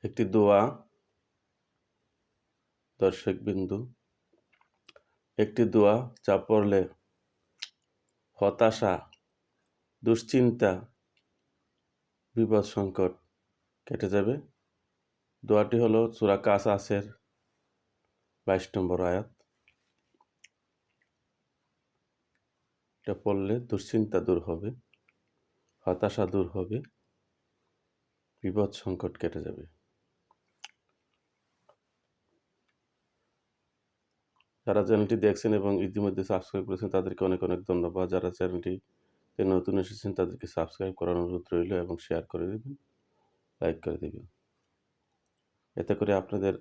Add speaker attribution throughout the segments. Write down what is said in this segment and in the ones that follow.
Speaker 1: একটি দোয়া। দর্শকবিন্দু, একটি দোয়া যা পড়লে হতাশা, দুশ্চিন্তা, বিপদ সংকট কেটে যাবে। দোয়াটি হলো সূরা কাসাসের 22 নম্বর আয়াত। এটা পড়লে দুশ্চিন্তা দূর হবে, হতাশা দূর হবে, বিপদ সংকট কেটে যাবে। যারা চ্যানেলটি দেখছেন এবং ইতিমধ্যে সাবস্ক্রাইব করেছেন তাদেরকে অনেক অনেক ধন্যবাদ। যারা চ্যানেলটিতে নতুন এসেছেন তাদেরকে সাবস্ক্রাইব করার অনুরোধ রইল এবং শেয়ার করে দেবেন, লাইক করে দেবেন। এতে করে আপনাদের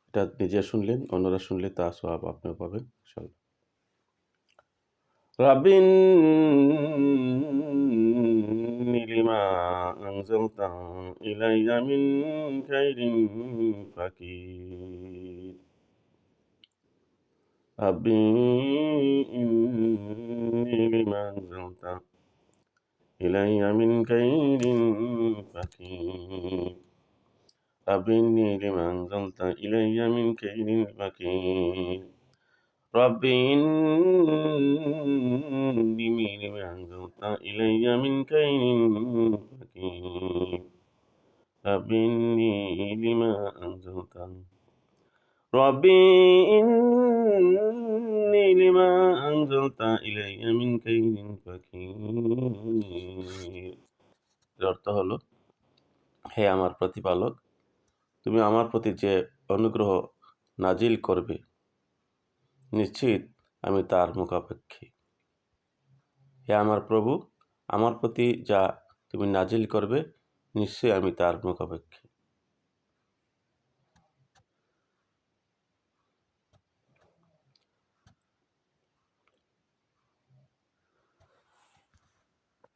Speaker 1: এটা নিজে শুনলেন, অন্যরা শুনলে তা সওয়াব আপনিও পাবেন ইনশাআল্লাহ। রাব্বিন্নি লিমা আনজালতা ইলাইয়া মিন খাইরিন ফাকির। রাব্বিন্নি লিমা আনজালতা ইলাইয়া মিন খাইরিন ফাকির। রাব্বিন্নি লিমা আনজালতা ইলাইয়া মিন খাইরিন ফাকির। ربي إني لما أنزلت إلي من كيد فكير. ربي إني لما أنزلت ربي إني لما أنزلت إلي من كيد فكير. অর্থ হলো, হে আমার প্রতিপালক, তুমি আমার প্রতি যে অনুগ্রহ নাজিল করবে নিশ্চিত আমি তার মুখাপেক্ষী। হে আমার প্রভু, আমার প্রতি যা তুমি নাজিল করবে নিশ্চয়ই আমি তার মুখাপেক্ষী।